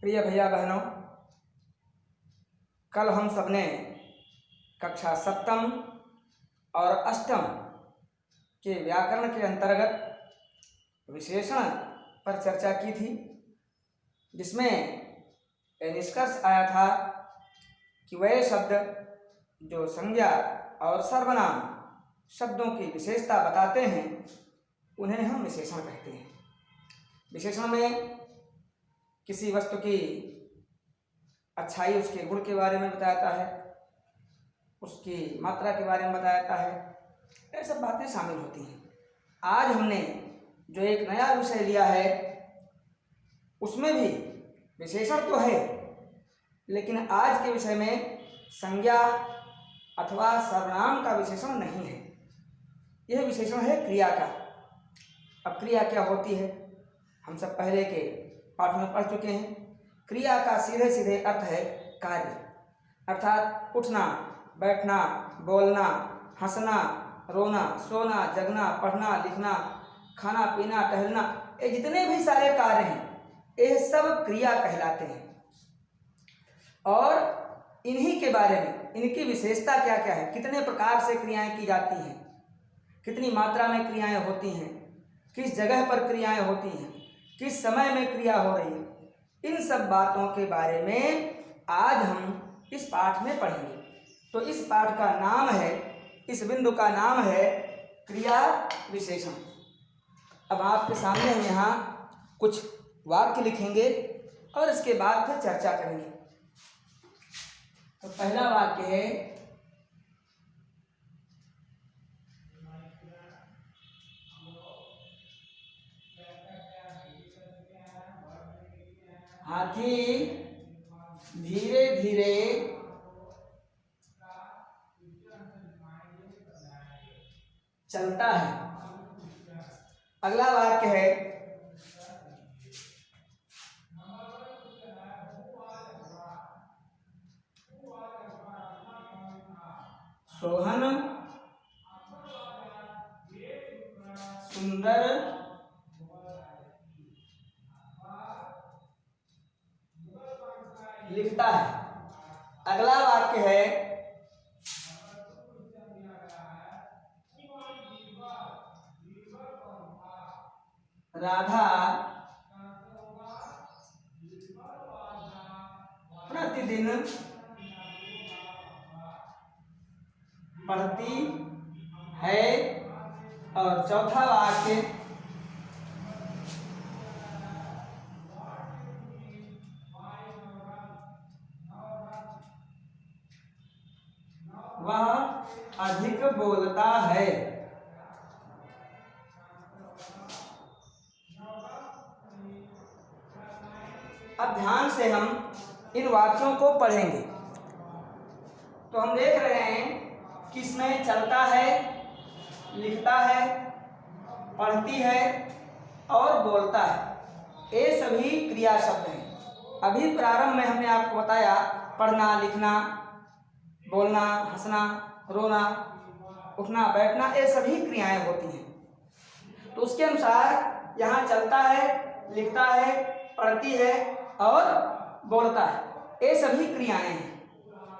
प्रिय भैया बहनों, कल हम सबने कक्षा सप्तम और अष्टम के व्याकरण के अंतर्गत विशेषण पर चर्चा की थी, जिसमें यह निष्कर्ष आया था कि वह शब्द जो संज्ञा और सर्वनाम शब्दों की विशेषता बताते हैं उन्हें हम विशेषण कहते हैं। विशेषण में किसी वस्तु की अच्छाई, उसके गुण के बारे में बताता है, उसकी मात्रा के बारे में बताता है, ये सब बातें शामिल होती हैं। आज हमने जो एक नया विषय लिया है उसमें भी विशेषण तो है, लेकिन आज के विषय में संज्ञा अथवा सर्वनाम का विशेषण नहीं है। यह विशेषण है क्रिया का। अब क्रिया क्या होती है हम सब पहले के पाठ में पढ़ चुके हैं। क्रिया का सीधे सीधे अर्थ है कार्य, अर्थात उठना, बैठना, बोलना, हंसना, रोना, सोना, जगना, पढ़ना, लिखना, खाना पीना, टहलना, ये जितने भी सारे कार्य हैं ये सब क्रिया कहलाते हैं। और इन्हीं के बारे में, इनकी विशेषता क्या क्या है, कितने प्रकार से क्रियाएं की जाती हैं, कितनी मात्रा में क्रियाएं होती हैं, किस जगह पर क्रियाएं होती हैं, किस समय में क्रिया हो रही है, इन सब बातों के बारे में आज हम इस पाठ में पढ़ेंगे। तो इस पाठ का नाम है, इस बिंदु का नाम है क्रिया विशेषण। अब आपके सामने हम यहाँ कुछ वाक्य लिखेंगे और इसके बाद फिर चर्चा करेंगे। तो पहला वाक्य है, हाथी धीरे धीरे चलता है। अगला वाक्य है, सोहन सुंदर लिखता है। अगला वाक्य है, राधा प्रतिदिन पढ़ती है। और चौथा वाक्य, वह अधिक बोलता है। अब ध्यान से हम इन वाक्यों को पढ़ेंगे। तो हम देख रहे हैं कि इसमें चलता है, लिखता है, पढ़ती है और बोलता है, ये सभी क्रिया शब्द हैं। अभी प्रारंभ में हमने आपको बताया पढ़ना, लिखना, बोलना, हंसना, रोना, उठना, बैठना, ये सभी क्रियाएं होती हैं। तो उसके अनुसार यहाँ चलता है, लिखता है, पढ़ती है और बोलता है, ये सभी क्रियाएं हैं।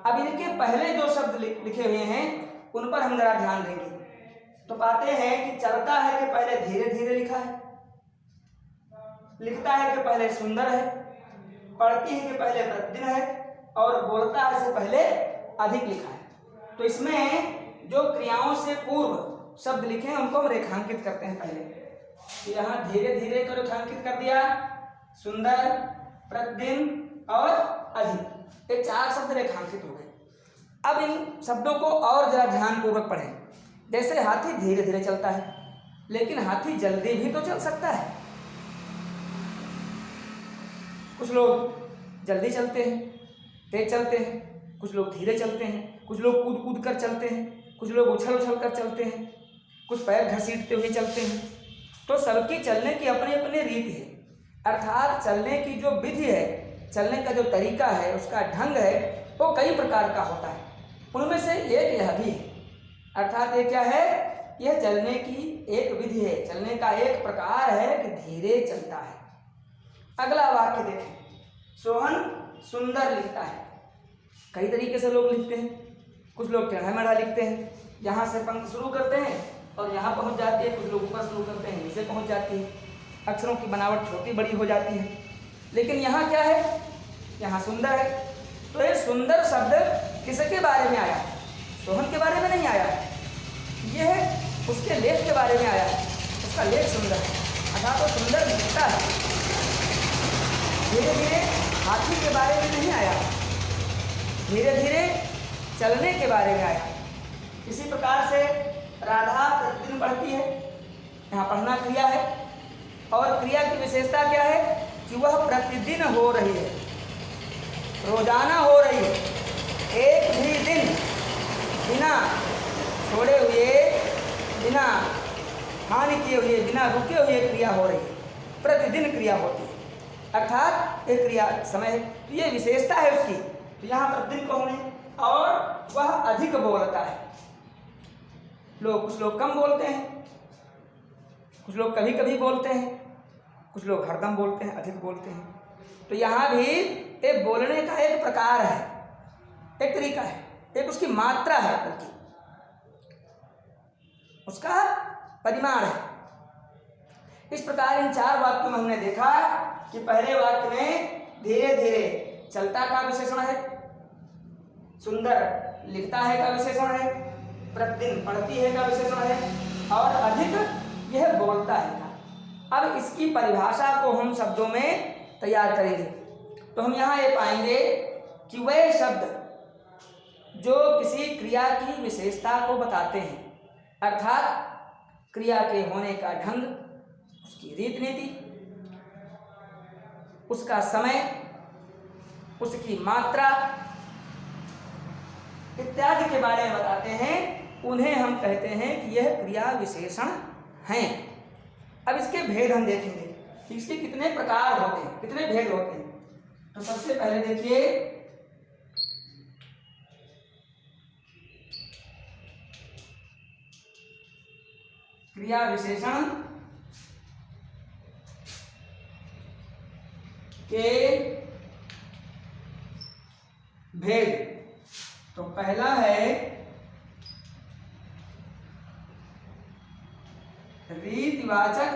अब इनके पहले जो शब्द लिखे हुए हैं उन पर हम जरा ध्यान देंगे। तो पाते हैं कि चलता है कि पहले धीरे धीरे लिखा है, लिखता है कि पहले सुंदर है, पढ़ती है कि पहले प्रतिदिन है और बोलता है से पहले अधिक लिखा है। तो इसमें जो क्रियाओं से पूर्व शब्द लिखे हैं उनको हम रेखांकित करते हैं। पहले तो यहाँ धीरे धीरे को रेखांकित कर दिया, सुंदर, प्रतिदिन और अधिक, ये 4 शब्द रेखांकित हो गए। अब इन शब्दों को और जरा ध्यानपूर्वक पढ़ें। जैसे हाथी धीरे धीरे चलता है, लेकिन हाथी जल्दी भी तो चल सकता है। कुछ लोग जल्दी चलते हैं, तेज चलते हैं, कुछ लोग धीरे चलते हैं, कुछ लोग कूद कूद कर चलते हैं, कुछ लोग उछल उछल कर चलते हैं, कुछ पैर घसीटते हुए चलते हैं। तो सबकी चलने की अपनी अपनी रीति है, अर्थात चलने की जो विधि है, चलने का जो तरीका है, उसका ढंग है, वो कई प्रकार का होता है। उनमें से एक यह भी है, अर्थात ये क्या है, यह चलने की एक विधि है, चलने का एक प्रकार है कि धीरे चलता है। अगला वाक्य देखें, सोहन सुंदर लिखता है। कई तरीके से लोग लिखते हैं, कुछ लोग टेढ़ा मेढ़ा लिखते हैं, यहाँ से पंक्ति शुरू करते हैं और यहाँ पहुँच जाती है, कुछ लोग ऊपर शुरू करते हैं नीचे पहुँच जाती है, अक्षरों की बनावट छोटी बड़ी हो जाती है। लेकिन यहाँ क्या है, यहाँ सुंदर है। तो ये सुंदर शब्द किसके बारे में आया? सोहन के बारे में नहीं आया, यह उसके लेख के बारे में आया। उसका लेख सुंदर है, अर्थात वो सुंदर लिखता है। धीरे धीरे हाथी के बारे में नहीं आया, धीरे धीरे चलने के बारे में आया। इसी प्रकार से राधा प्रतिदिन पढ़ती है, यहाँ पढ़ना क्रिया है, और क्रिया की विशेषता क्या है कि वह प्रतिदिन हो रही है, रोजाना हो रही है। एक भी दिन बिना छोड़े हुए, बिना हानि किए हुए, बिना रुके हुए क्रिया हो रही है, प्रतिदिन क्रिया होती है, अर्थात एक क्रिया समय है। तो ये विशेषता है उसकी। तो यहाँ प्रतिदिन को होने, और वह अधिक बोलता है। कुछ लोग कम बोलते हैं, कुछ लोग कभी कभी बोलते हैं, कुछ लोग हरदम बोलते हैं, अधिक बोलते हैं। तो यहाँ भी एक बोलने का एक प्रकार है, एक तरीका है, एक उसकी मात्रा है, बल्कि उसका परिमाण है। इस प्रकार इन 4 वाक्यों में हमने देखा कि पहले वाक्य में धीरे धीरे चलता का विशेषण है, सुंदर लिखता है का विशेषण है, प्रतिदिन पढ़ती है का विशेषण है, और अधिक यह बोलता है का। अब इसकी परिभाषा को हम शब्दों में तैयार करेंगे। तो हम यहाँ ये पाएंगे कि वह शब्द जो किसी क्रिया की विशेषता को बताते हैं, अर्थात क्रिया के होने का ढंग, उसकी रीति नीति, उसका समय, उसकी मात्रा इत्यादि के बारे में बताते हैं, उन्हें हम कहते हैं कि यह क्रिया विशेषण हैं। अब इसके भेद हम देखेंगे कि इसके कितने प्रकार होते हैं, कितने भेद होते हैं। तो सबसे पहले देखिए, क्रिया विशेषण के भेद। तो पहला है रीतिवाचक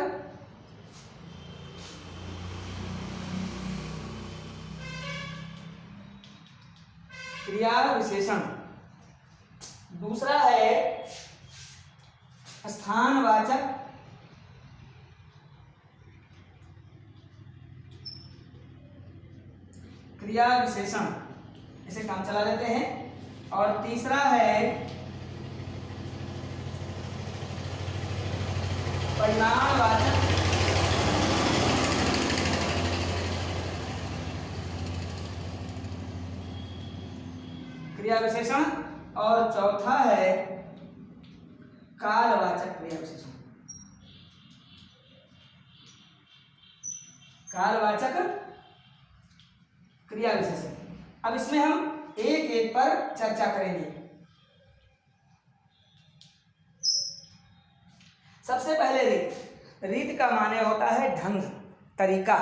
क्रिया विशेषण, दूसरा है स्थानवाचक क्रिया विशेषण, इसे काम चला लेते हैं। और तीसरा है परिमाणवाचक क्रिया विशेषण, और चौथा है कालवाचक क्रिया विशेषण। कालवाचक क्रिया विशेषण। अब इसमें हम एक एक पर चर्चा करेंगे। सबसे पहले रीत। रीत का माने होता है ढंग, तरीका,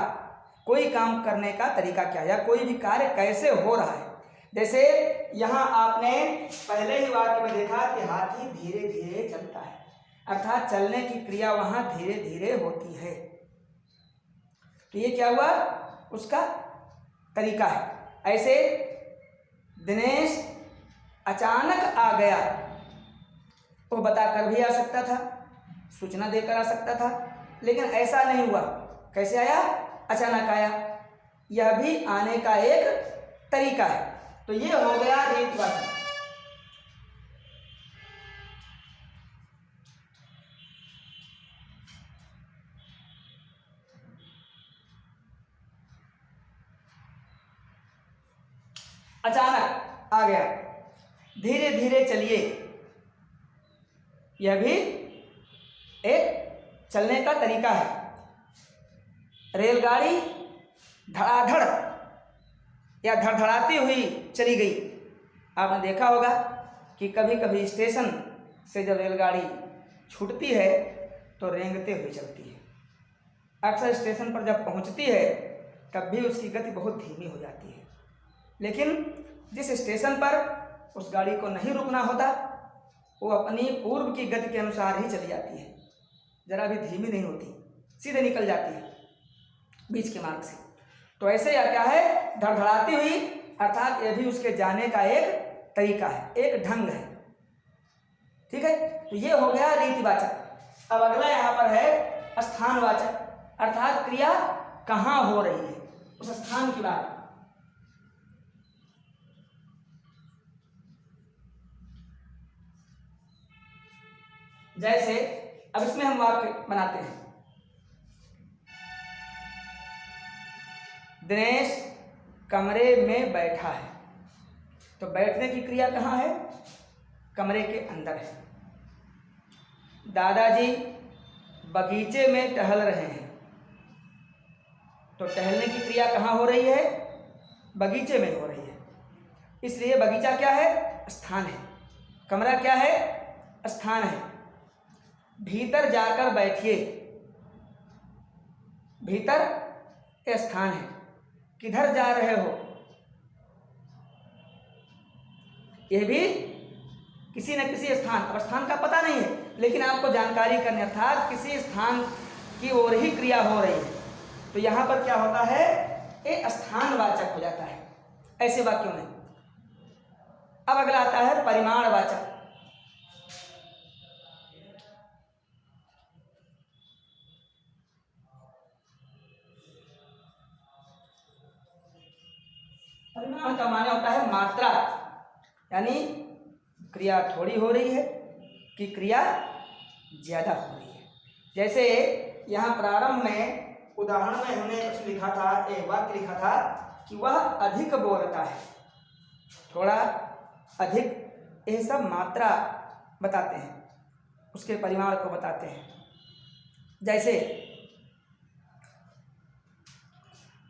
कोई काम करने का तरीका क्या, या कोई भी कार्य कैसे हो रहा है। जैसे यहाँ आपने पहले ही वाक्य में देखा कि हाथी धीरे धीरे चलता है, अर्थात चलने की क्रिया वहां धीरे धीरे होती है। तो ये क्या हुआ, उसका तरीका है। ऐसे दिनेश अचानक आ गया, वो बताकर भी आ सकता था, सूचना देकर आ सकता था, लेकिन ऐसा नहीं हुआ। कैसे आया, अचानक आया। यह भी आने का एक तरीका है। तो ये हो गया रीतिवाचक। अचानक आ गया, धीरे धीरे चलिए, यह भी एक चलने का तरीका है। रेलगाड़ी धड़ाधड़ या धड़धड़ाती हुई चली गई। आपने देखा होगा कि कभी कभी स्टेशन से जब रेलगाड़ी छूटती है तो रेंगते हुए चलती है। अक्सर स्टेशन पर जब पहुंचती है तब भी उसकी गति बहुत धीमी हो जाती है। लेकिन जिस स्टेशन पर उस गाड़ी को नहीं रुकना होता वो अपनी पूर्व की गति के अनुसार ही चली जाती है, ज़रा भी धीमी नहीं होती, सीधे निकल जाती है बीच के मार्ग से। तो ऐसे यह क्या है, धड़धड़ाती हुई, अर्थात यह भी उसके जाने का एक तरीका है, एक ढंग है। ठीक है, तो ये हो गया रीतिवाचक। अब अगला यहाँ पर है स्थानवाचक, अर्थात क्रिया कहाँ हो रही है, उस स्थान की बात। जैसे अब इसमें हम वाक्य बनाते हैं, दिनेश कमरे में बैठा है। तो बैठने की क्रिया कहाँ है, कमरे के अंदर है। दादाजी बगीचे में टहल रहे हैं। तो टहलने की क्रिया कहाँ हो रही है, बगीचे में हो रही है। इसलिए बगीचा क्या है, स्थान है। कमरा क्या है, स्थान है। भीतर जाकर बैठिए, भीतर ये स्थान है। किधर जा रहे हो, यह भी किसी न किसी स्थान, अब स्थान का पता नहीं है लेकिन आपको जानकारी करनी, अर्थात किसी स्थान की ओर ही क्रिया हो रही है। तो यहाँ पर क्या होता है, ये स्थानवाचक हो जाता है ऐसे वाक्यों में। अब अगला आता है परिमाणवाचक। परिमाण का माने होता है मात्रा, यानी क्रिया थोड़ी हो रही है कि क्रिया ज्यादा हो रही है। जैसे यहाँ प्रारंभ में उदाहरण में हमने कुछ लिखा था, एक वाक्य लिखा था कि वह अधिक बोलता है, थोड़ा, अधिक, यह सब मात्रा बताते हैं, उसके परिमाण को बताते हैं। जैसे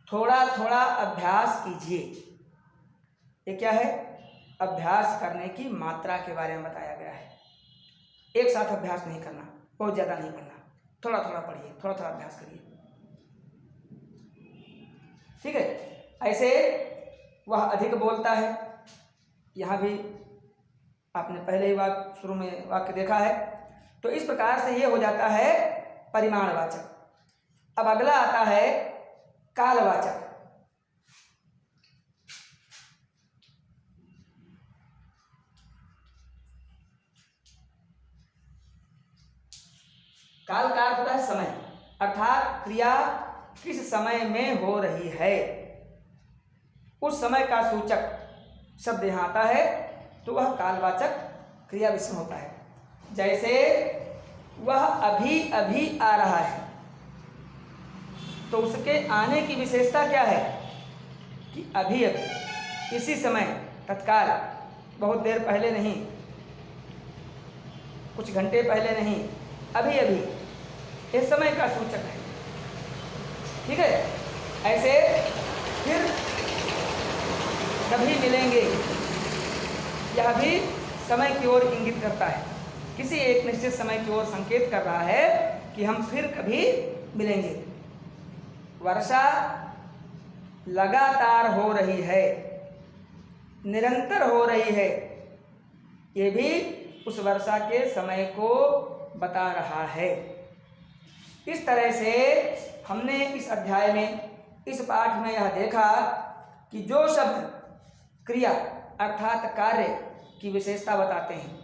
थोड़ा थोड़ा अभ्यास कीजिए, ये क्या है, अभ्यास करने की मात्रा के बारे में बताया गया है। एक साथ अभ्यास नहीं करना, बहुत ज़्यादा नहीं पढ़ना, थोड़ा थोड़ा पढ़िए, थोड़ा थोड़ा अभ्यास करिए। ठीक है, ऐसे वह अधिक बोलता है, यहाँ भी आपने पहले ही वाक्य शुरू में वाक्य देखा है। तो इस प्रकार से ये हो जाता है परिमाणवाचक। अब अगला आता है कालवाचक। काल का अर्थ होता है समय, अर्थात क्रिया किस समय में हो रही है, उस समय का सूचक शब्द यहाँ आता है तो वह कालवाचक क्रिया विशेषण होता है। जैसे वह अभी अभी आ रहा है, तो उसके आने की विशेषता क्या है कि अभी अभी, इसी समय, तत्काल, बहुत देर पहले नहीं, कुछ घंटे पहले नहीं, अभी अभी, इस समय का सूचक है। ठीक है, ऐसे फिर कभी मिलेंगे, यह भी समय की ओर इंगित करता है, किसी एक निश्चित समय की ओर संकेत कर रहा है कि हम फिर कभी मिलेंगे। वर्षा लगातार हो रही है, निरंतर हो रही है, ये भी उस वर्षा के समय को बता रहा है। इस तरह से हमने इस अध्याय में, इस पाठ में यह देखा कि जो शब्द क्रिया अर्थात कार्य की विशेषता बताते हैं,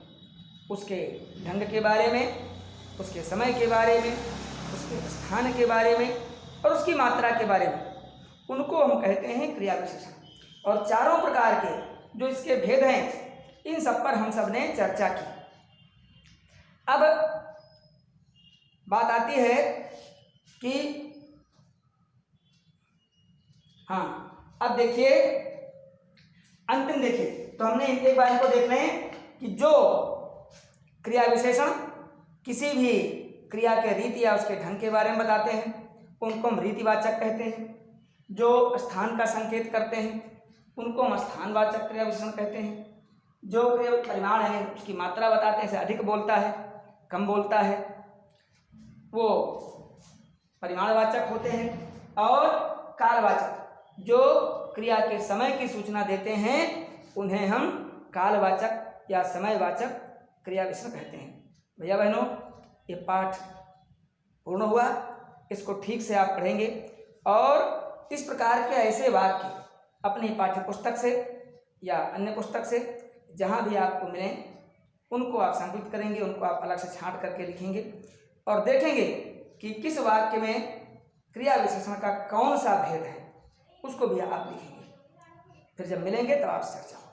उसके ढंग के बारे में, उसके समय के बारे में, उसके स्थान के बारे में और उसकी मात्रा के बारे में, उनको हम कहते हैं क्रिया विशेषण। और चारों प्रकार के जो इसके भेद हैं, इन सब पर हम सब ने चर्चा की। अब बात आती है कि हाँ, अब देखिए अंतिम, देखिए तो हमने एक बार इनको देख लें कि जो क्रिया विशेषण किसी भी क्रिया के रीति या उसके ढंग के बारे में बताते हैं, उनको हम रीतिवाचक कहते हैं। जो स्थान का संकेत करते हैं, उनको हम स्थानवाचक क्रिया विशेषण कहते हैं। जो क्रिया परिमाण है, उसकी मात्रा बताते हैं, जैसे अधिक बोलता है, कम बोलता है, वो परिमाणवाचक होते हैं। और कालवाचक जो क्रिया के समय की सूचना देते हैं उन्हें हम कालवाचक या समयवाचक क्रिया विशेषण कहते हैं। भैया बहनों, ये पाठ पूर्ण हुआ, इसको ठीक से आप पढ़ेंगे और इस प्रकार के ऐसे वाक्य अपनी पाठ्य पुस्तक से या अन्य पुस्तक से जहाँ भी आपको मिलें उनको आप संकलित करेंगे, उनको आप अलग से छांट करके लिखेंगे और देखेंगे कि किस वाक्य में क्रिया विशेषण का कौन सा भेद है, उसको भी आप लिखेंगे। फिर जब मिलेंगे तब आपसे चर्चा होगी।